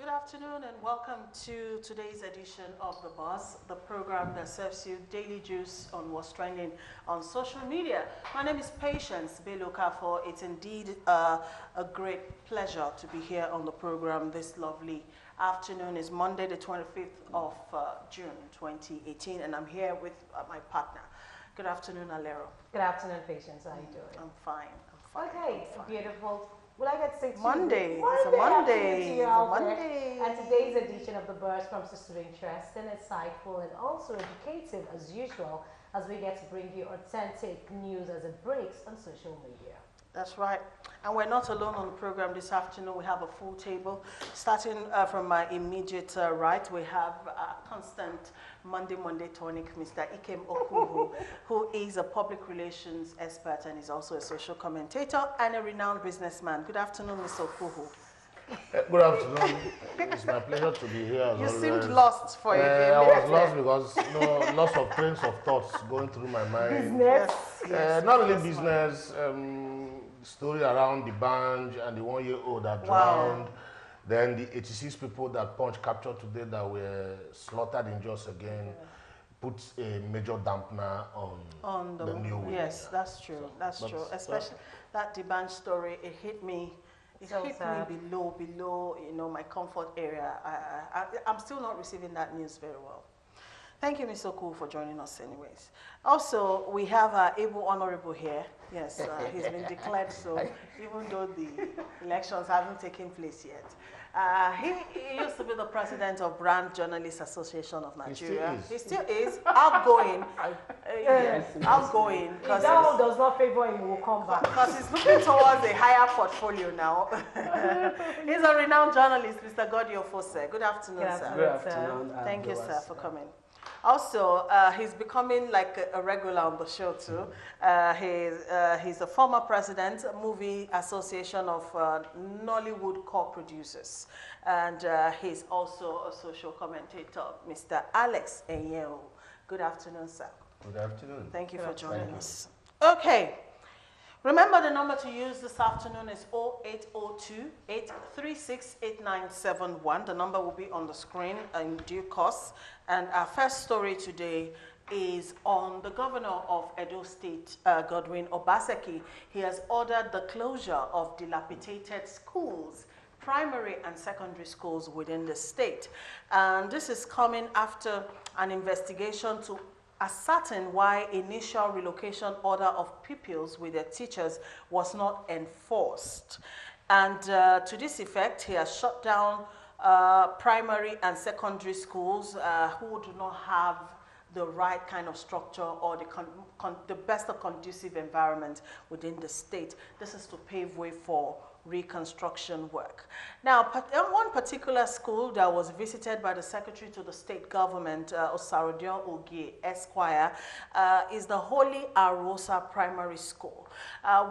Good afternoon and welcome to today's edition of The Buzz, the program that serves you daily juice on what's trending on social media. My name is Patience Belokafo. It's indeed a great pleasure to be here on the program this lovely afternoon. It's Monday the 25th of June 2018 and I'm here with my partner. Good afternoon, Alero. Good afternoon, Patience. How are you doing? I'm fine. Okay, it's a beautiful. Will I get to say Monday? It's a Monday. It's a Monday. And today's edition of The Buzz promises to be interesting, insightful, and also educative as usual, as we get to bring you authentic news as it breaks on social media. That's right. And we're not alone on the program this afternoon. We have a full table. Starting from my immediate right, we have constant Monday tonic, Mr. Ikem Okuhu, who is a public relations expert and is also a social commentator and a renowned businessman. Good afternoon, Mr. Okuhu. Good afternoon. It's my pleasure to be here. You seemed lost for a minute. I was lost because lots of trains of thoughts going through my mind. Business. Yes, not really business. Story around the band and the 1-year-old that drowned. Wow. Then the 86 people that Punch captured today that were slaughtered in Jos again puts a major dampener on the new week. Yes, that's true. So, that's true. Especially that Dibanj story, it hit me. It hit me below, you know, my comfort area. I'm still not receiving that news very well. Thank you, Mr. Cool, for joining us anyways. Also, we have our able honorable here. Yes, he's been declared so, even though the elections haven't taken place yet. He used to be the president of Brand Journalists Association of Nigeria. He still is. Outgoing. Outgoing. If that one does not favor him, we'll come back. Because he's looking towards a higher portfolio now. He's a renowned journalist, Mr. Godio Fose. Good afternoon, sir. Good afternoon. Thank you, sir, for coming. Also, he's becoming like a regular on the show too. He's the former president, Movie Association of Nollywood Co-Producers. And he's also a social commentator, Mr. Alex Enyeo. Good afternoon, sir. Good afternoon. Thank you for joining us. Okay. Remember the number to use this afternoon is 0802-836-8971. The number will be on the screen in due course. And our first story today is on the governor of Edo State, Godwin Obaseki. He has ordered the closure of dilapidated schools, primary and secondary schools within the state. And this is coming after an investigation to ascertain why initial relocation order of pupils with their teachers was not enforced. And to this effect, he has shut down primary and secondary schools who do not have the right kind of structure or the best of conducive environment within the state. This is to pave way for reconstruction work. Now, one particular school that was visited by the Secretary to the State Government, Osarodion Ogie Esquire, is the Holy Arosa Primary School.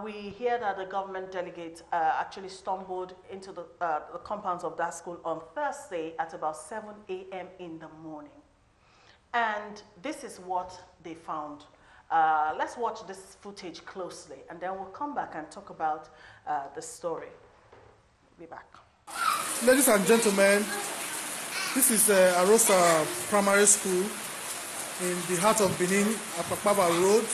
We hear that the government delegate actually stumbled into the compounds of that school on Thursday at about 7 a.m. in the morning. And this is what they found. Let's watch this footage closely, and then we'll come back and talk about the story. Be back. Ladies and gentlemen, this is Arosa Primary School in the heart of Benin, Apakpaba Road.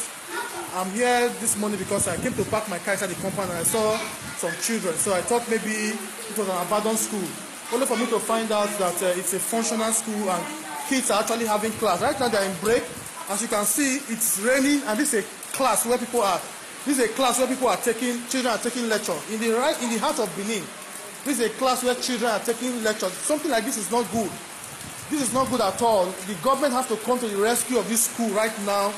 I'm here this morning because I came to park my car inside the compound and I saw some children. So I thought maybe it was an abandoned school. Only for me to find out that it's a functional school and kids are actually having class. Right now they're in break. As you can see, it's raining, and this is a class where people are. This is a class where people are children are taking lecture. In the heart of Benin, this is a class where children are taking lectures. Something like this is not good. This is not good at all. The government has to come to the rescue of this school right now,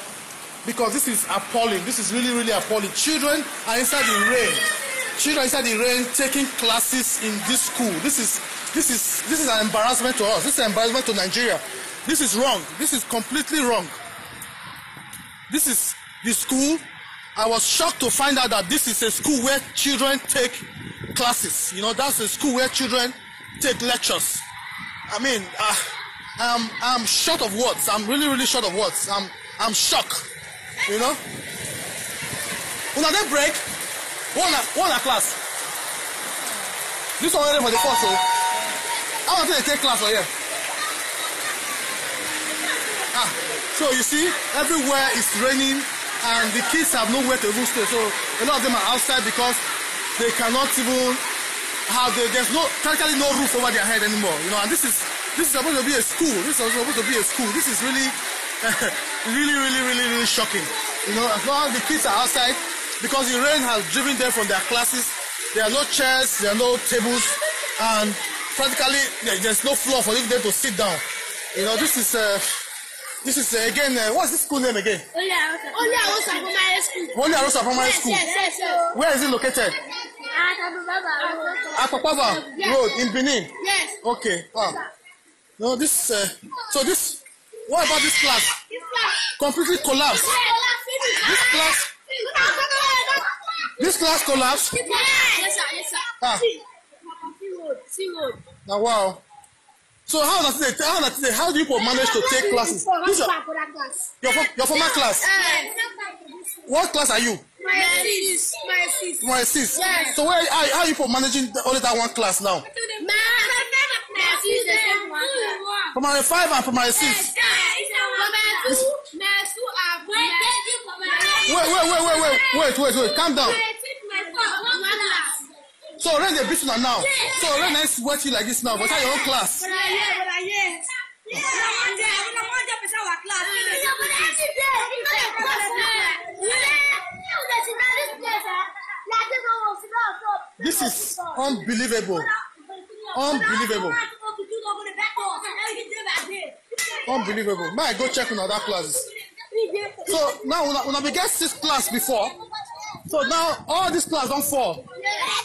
because this is appalling. This is really, really appalling. Children are inside the rain. Children are inside the rain taking classes in this school. This is an embarrassment to us. This is an embarrassment to Nigeria. This is wrong. This is completely wrong. This is the school. I was shocked to find out that this is a school where children take classes. You know, that's a school where children take lectures. I mean, I'm short of words. I'm really, really short of words. I'm shocked. You know. Una dey break. One class. This one ready for the first. How do they take class for here? So you see, everywhere is raining and the kids have nowhere to even stay. So a lot of them are outside because they cannot even there's practically no roof over their head anymore. You know, and this is supposed to be a school. This is supposed to be a school. This is really, really shocking. You know, as long as the kids are outside, because the rain has driven them from their classes, there are no chairs, there are no tables, and practically there's no floor for them to sit down. You know, this is again, what's this school name again? Only Arosa Primary School. Only Arosa Primary School. Yes. Where is it located? Apapava Road in Benin. Yes. Okay. Wow. No, this. What about this class? Completely collapsed. This class collapsed. Yes, sir. Now, wow. So how do you manage to take classes? Your former class. What class are you? My sis. Yes. So how are you managing only that one class now? Primary 5 and primary 6. Wait. Calm down. So rain the beat now. So rain is watching like this now. But are your own class? This is unbelievable. May I go check on other classes? So now when I get 6 class before, so now all these class don't fall.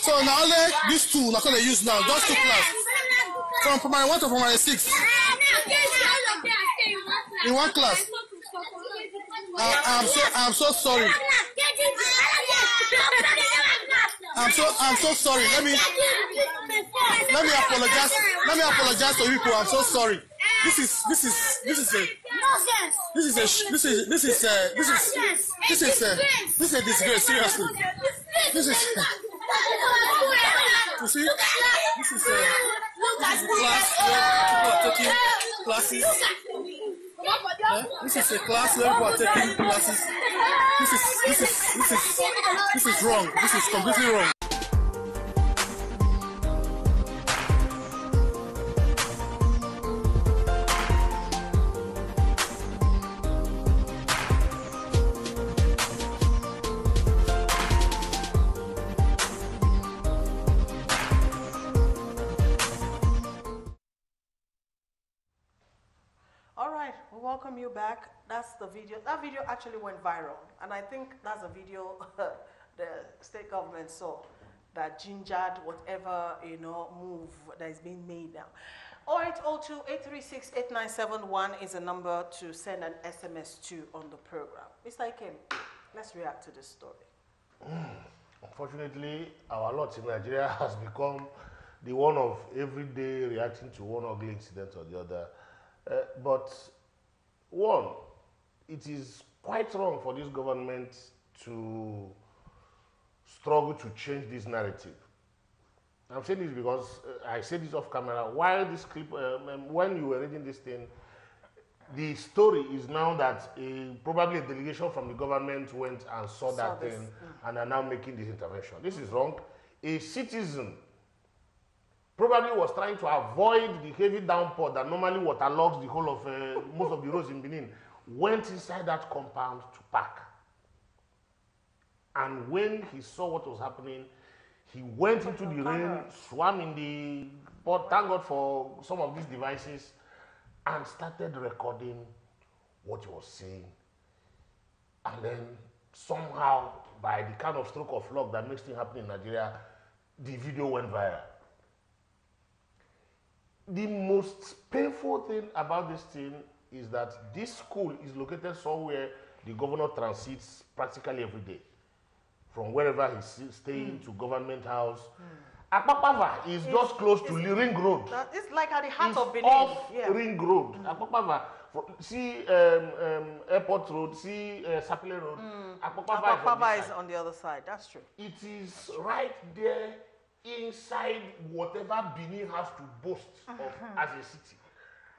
So now only these 2 not gonna use now, just 2 class. From primary 1 to primary 6. In one class. I'm so sorry. I'm so sorry. Let me apologize. Let me apologize to people. I'm so sorry. This is a disgrace. Seriously. This is. You see, this is a class where people are taking classes. Yeah? This is a class where people are taking classes. This is wrong. This is completely wrong. Welcome you back. That's the video. That video actually went viral, and I think that's a video the state government saw that gingered whatever move that is being made now. 0802-836-8971 is a number to send an SMS to on the program. Mr. Ikem, let's react to this story. Unfortunately, our lot in Nigeria has become the one of every day reacting to one ugly incident or the other. But one, it is quite wrong for this government to struggle to change this narrative. I'm saying this because I said this off camera. While this clip, when you were reading this thing, the story is now that probably a delegation from the government went and saw that thing and are now making this intervention. This is wrong. A citizen probably was trying to avoid the heavy downpour that normally waterlogs the whole of most of the roads in Benin, went inside that compound to park. And when he saw what was happening, he went into the rain, swam in the pot, thank God for some of these devices, and started recording what he was saying. And then somehow, by the kind of stroke of luck that makes things happen in Nigeria, the video went viral. The most painful thing about this thing is that this school is located somewhere the governor transits practically every day. From wherever he's staying to government house. Apapava is just close to the Ring Road. It's like at the heart of Benin. Off Ring Road. Apapava, see Airport Road, see Sapele Road. Apapava is on the other side. That's true. It is right there inside whatever Benin has to boast of as a city.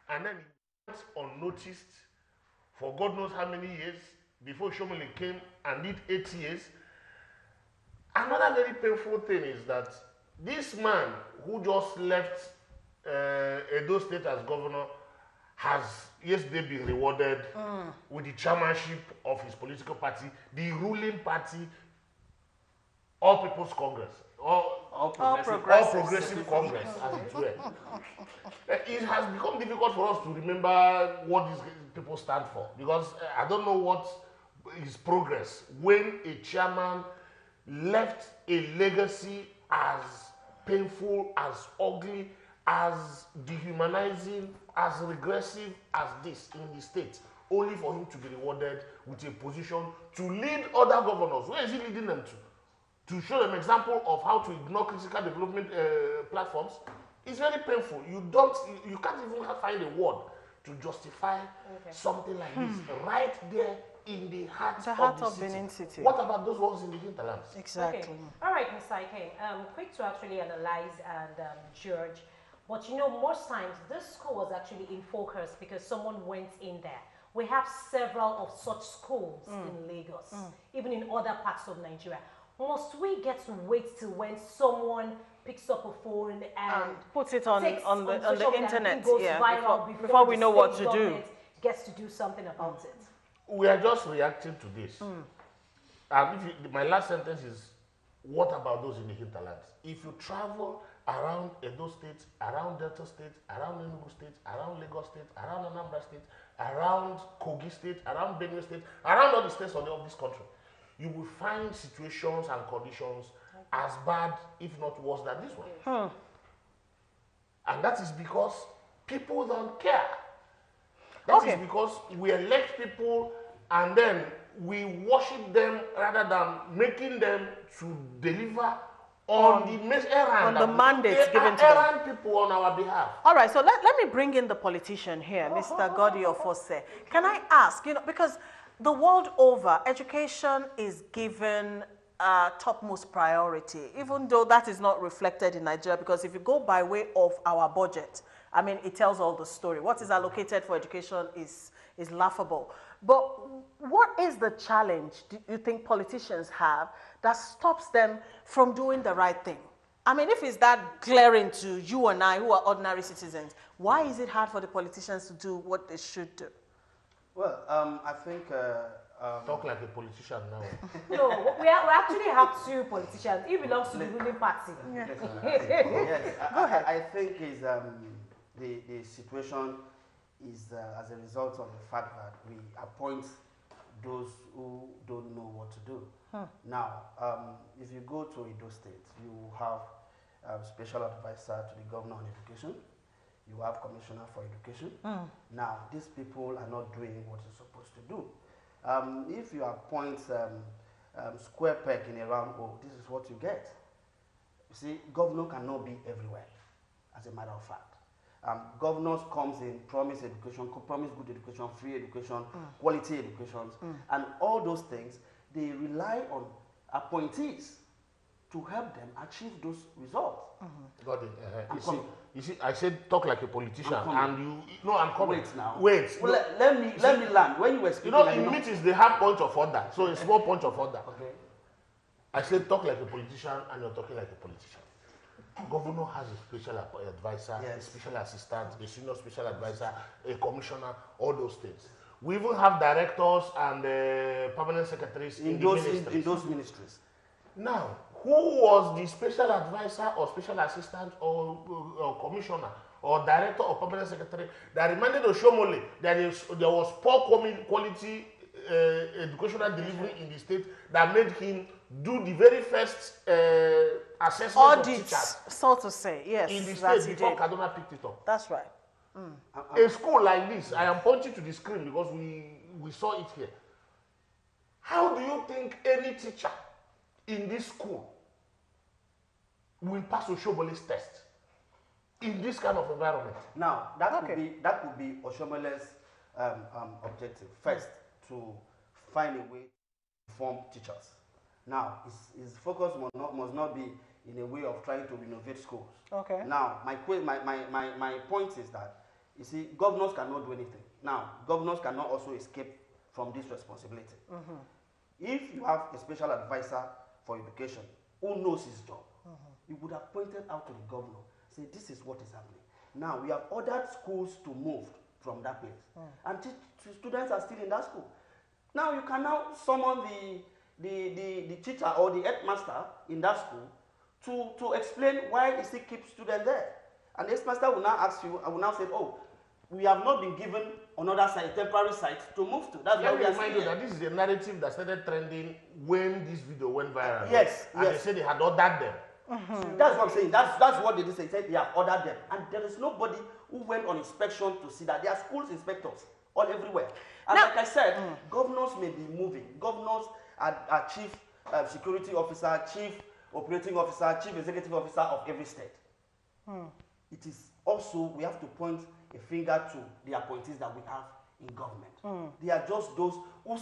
And then he went unnoticed for God knows how many years before Shomole came and did 8 years. Another very painful thing is that this man who just left Edo State as governor has yesterday been rewarded with the chairmanship of his political party, the ruling party, All People's Congress, All Progressive Congress, as it were. It has become difficult for us to remember what these people stand for, because I don't know what is progress when a chairman left a legacy as painful, as ugly, as dehumanizing, as regressive as this in the state, only for him to be rewarded with a position to lead other governors. Where is he leading them to? To show them example of how to ignore critical development platforms. It's very painful. You can't even find a word to justify something like this right there in the heart of the Benin city. City. What about those ones in the hinterlands? Exactly. Okay. All right, Ms. Ike, quick to actually analyze and judge. But you know, most times this school was actually in focus because someone went in there. We have several of such schools in Lagos, even in other parts of Nigeria. Must we get to wait till when someone picks up a phone and puts it on the internet, goes yeah, viral before we know what to do? Gets to do something about it. We are just reacting to this. My last sentence is, what about those in the hinterlands? If you travel around Edo State, around Delta State, around Enugu State, around Lagos State, around Anambra State, around Kogi State, around Benue State, around all the states of this country, you will find situations and conditions as bad, if not worse, than this one. And that is because people don't care. That is because we elect people and then we worship them rather than making them to deliver on the errand, on the mandates given to them. Errand people on our behalf. All right, so let me bring in the politician here, Mr. Godi Ofose. Can I ask, because the world over, education is given topmost priority, even though that is not reflected in Nigeria, because if you go by way of our budget, I mean, it tells all the story. What is allocated for education is laughable. But what is the challenge do you think politicians have that stops them from doing the right thing? I mean, if it's that glaring to you and I, who are ordinary citizens, why is it hard for the politicians to do what they should do? Well, I think... Talk like a politician now. No, we actually have two politicians. He belongs to the ruling party. Yes, Go ahead. I think is the situation is as a result of the fact that we appoint those who don't know what to do. Now, if you go to Edo State, you have special advisor to the governor on education. You have commissioner for education. Now, these people are not doing what you're supposed to do. If you appoint square peg in a round hole, this is what you get. You see, governor cannot be everywhere, as a matter of fact. Governors comes in, promise education, promise good education, free education, quality education, and all those things, they rely on appointees to help them achieve those results. Got it. You see, I said talk like a politician, and I'm coming. Wait now. Wait. Well, let me land. When you were speaking, in meetings they have point of order, so it's more point of order. Okay. I said talk like a politician, and you're talking like a politician. Governor has a special advisor, a special assistant, a senior special advisor, a commissioner, all those things. We even have directors and permanent secretaries in those ministries. Now, who was the special advisor or special assistant or commissioner or director or permanent secretary that reminded Oshomole that there was poor quality educational delivery in the state that made him do the very first assessment of teachers, so to say, yes, in the state before Kaduna picked it up. That's right. A school like this, I am pointing to the screen because we saw it here. How do you think any teacher in this school will pass Oshomole's test in this kind of environment? Now, that could be Oshomole's objective. First, to find a way to form teachers. Now, his focus must not be in a way of trying to renovate schools. Okay. Now, my point is that, you see, governors cannot do anything. Now, governors cannot also escape from this responsibility. If you have a special advisor for education who knows his job, he would have pointed out to the governor, say, this is what is happening. Now, we have ordered schools to move from that place. And students are still in that school. Now, you can now summon the teacher or the headmaster in that school to explain why is he keep students there. And the headmaster will now ask you, I will now say, oh, we have not been given another site, temporary site to move to. That's why we are remind you that this is a narrative that started trending when this video went viral. Yes, and they said they had ordered them. That's what I'm saying. That's what they did say. They said they have ordered them. And there is nobody who went on inspection to see that. There are schools inspectors all everywhere. And now, like I said, governors may be moving. Governors are chief security officer, chief operating officer, chief executive officer of every state. It is also, we have to point a finger to the appointees that we have in government. They are just those who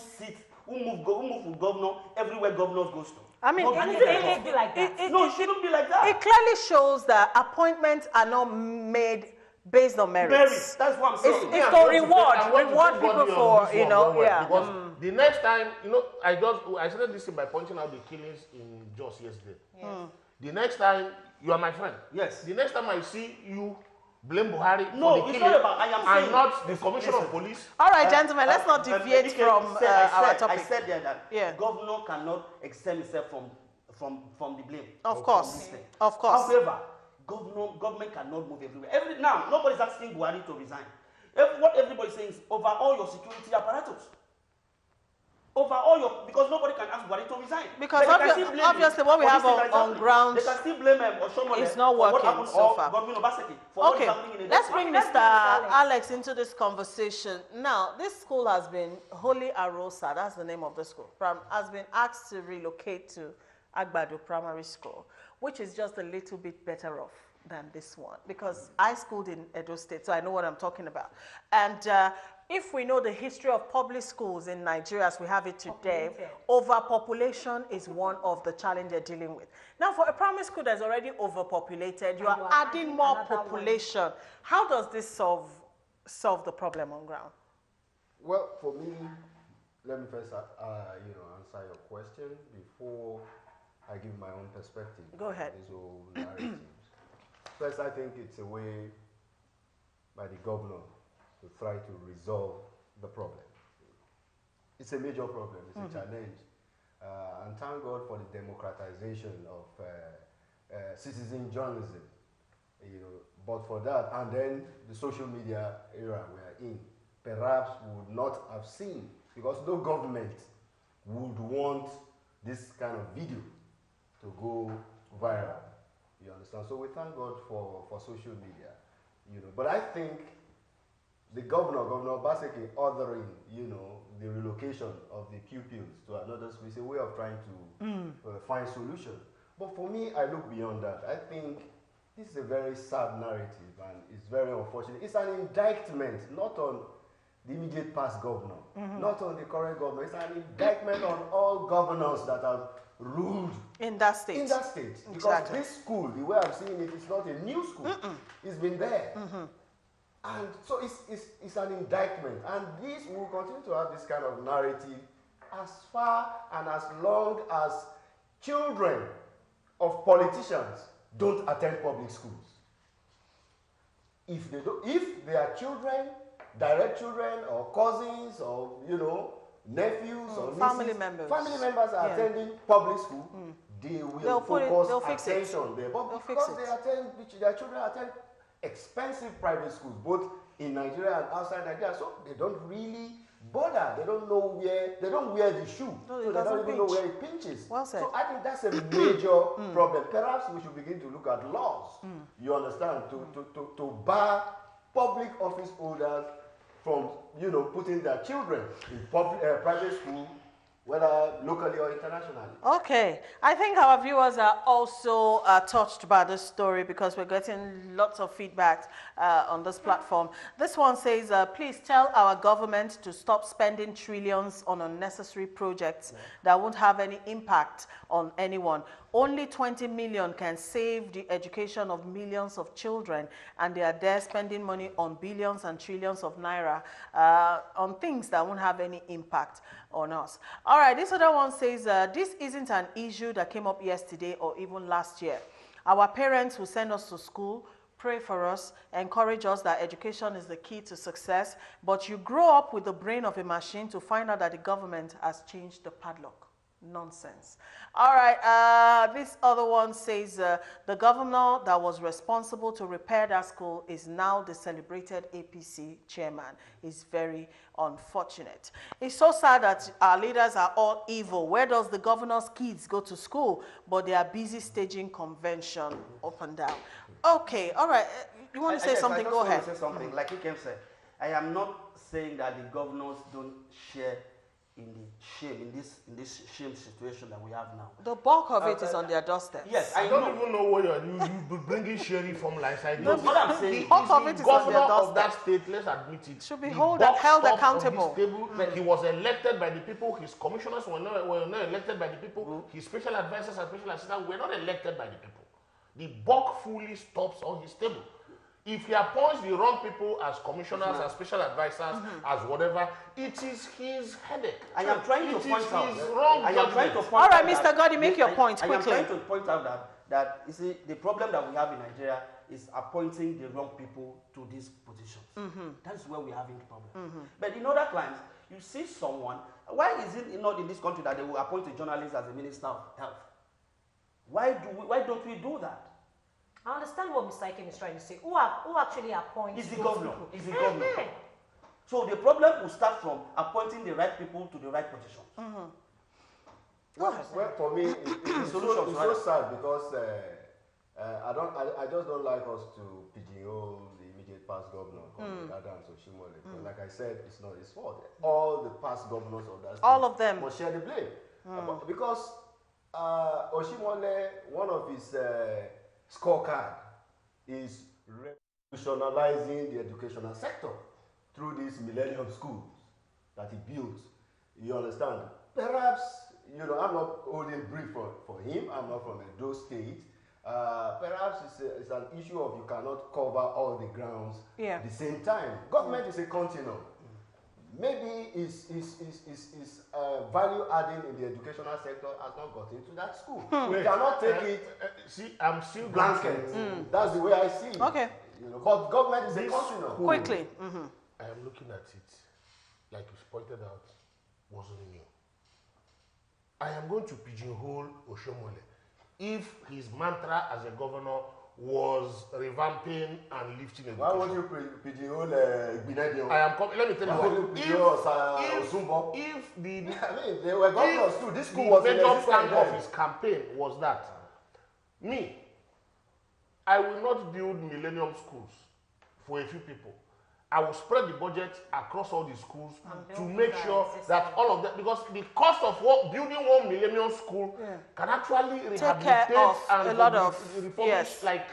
move with governor everywhere governors goes to. I mean, it be like that. No, it shouldn't be like that. It clearly shows that appointments are not made based on merits. That's what I'm saying. It's to reward people for, you know, Because the next time, you know, I started this by pointing out the killings in Jos yesterday. Yes. The next time, you are my friend. Yes. The next time I see you blame Buhari No, for the it's killing not about, I am saying, and not the commissioner of police. All right, gentlemen, let's not deviate from our topic. I said there that governor cannot exempt himself from the blame. Of course. Of course. However, government cannot move everywhere. Now, nobody's asking Buhari to resign. What everybody's saying is overhaul your security apparatus. Because nobody can ask Buhari to resign. Because obviously what we have on ground, they can still blame Oshomole. It's not working so far. Governor Obaseki for what is happening in let's bring Mr. Alex into this conversation. Now, this school has been, Holy Arosa, that's the name of the school, has been asked to relocate to Agbado Primary School, which is just a little bit better off than this one, because I schooled in Edo State, so I know what I'm talking about. And if we know the history of public schools in Nigeria as we have it today, overpopulation is one of the challenges they're dealing with. Now, for a primary school that's already overpopulated, you are adding more population. How does this solve the problem on ground? Well, for me, let me first answer your question before I give my own perspective. Go ahead. These whole narratives. First, I think it's a way by the governor to try to resolve the problem. It's a major problem, it's a challenge. And thank God for the democratization of citizen journalism. You know, but for that, and then the social media era we are in, perhaps we would not have seen, because no government would want this kind of video to go viral. You understand? So we thank God for social media, you know. But I think the Governor Obaseki, ordering, you know, the relocation of the pupils to another school is a way of trying to find solution. But for me, I look beyond that. I think this is a very sad narrative and it's very unfortunate. It's an indictment, not on the immediate past governor, not on the current governor. It's an indictment on all governors that have ruled in that state. In that state. Because this school, the way I'm seeing it, is not a new school. It's been there. And so it's an indictment. And this will continue to have this kind of narrative as far and as long as children of politicians don't attend public schools. If they are children, direct children, or cousins, or, you know, nephews or nieces, family members are attending public school, they will focus attention there. But because their children attend expensive private schools, both in Nigeria and outside Nigeria, so they don't really bother. They don't know where, they don't wear the shoe, so they don't even know where it pinches. Well said. So I think that's a major problem. Perhaps we should begin to look at laws, you understand, to bar public office holders from, you know, putting their children in private school, whether locally or internationally. Okay, I think our viewers are also touched by this story because we're getting lots of feedback on this platform. This one says, please tell our government to stop spending trillions on unnecessary projects that won't have any impact on anyone. Only 20 million can save the education of millions of children, and they are there spending money on billions and trillions of naira on things that won't have any impact on us. All right, this other one says, this isn't an issue that came up yesterday or even last year. Our parents who send us to school pray for us, encourage us that education is the key to success, but you grow up with the brain of a machine to find out that the government has changed the padlock. Nonsense. All right, this other one says the governor that was responsible to repair that school is now the celebrated APC chairman. It's very unfortunate. It's so sad that our leaders are all evil. Where does the governor's kids go to school? But they are busy staging convention up and down. Okay, all right. You want to say something? Go ahead. I want to say something. Like Ikem said, I am not saying that the governors don't share in the shame, in this shame situation that we have now. The bulk of it is on their doorstep. Yes, I don't even know what you bringing sharing from lines. I don't. What I'm saying, the bulk of it is on their doorstep. Of that state, let's admit it, should be held accountable. He was elected by the people. His commissioners were not elected by the people. His special advisors and special assistants were not elected by the people. The buck fully stops on his table. If he appoints the wrong people as commissioners, as special advisors, as whatever, it is his headache. I am trying to point out. All right, Mr. Godi, make your point quickly. I am trying to point out that you see, the problem that we have in Nigeria is appointing the wrong people to these positions. That's where we're having the problem. But in other climes, you see someone. Why is it not in this country that they will appoint a journalist as a minister of health? Why don't we do that? I understand what Mr. Ikem is trying to say. Who actually appoints? It's the governor. It's the governor. So the problem will start from appointing the right people to the right positions. Well, for me, it's so sad because I just don't like us to pigeonhole the immediate past governor, Adams Oshimole. Like I said, it's not his fault. All the past governors of that state, all of them, must share the blame because Oshimole, one of his scorecard is revolutionizing the educational sector through these millennium schools that he built. You understand? Perhaps, I'm not holding brief for him. I'm not from Edo State. Perhaps it's an issue of you cannot cover all the grounds at the same time. Government is a continuum. Maybe his value adding in the educational sector has not got into that school. We cannot take it. See, I'm still blanket. That's the way I see it. Okay. But government is a continuum. Quickly. I am looking at it, like you pointed out, wasn't new. I am going to pigeonhole Oshomole. If his mantra as a governor was revamping and lifting education. Why would you pigeonhole Gbinedion? Let me tell you why. If they were governors too. This school was major plank of his campaign was that I will not build millennium schools for a few people. I will spread the budget across all the schools to make sure that all of them, because the cost of building one millennium school can actually rehabilitate and a lot of refurbish like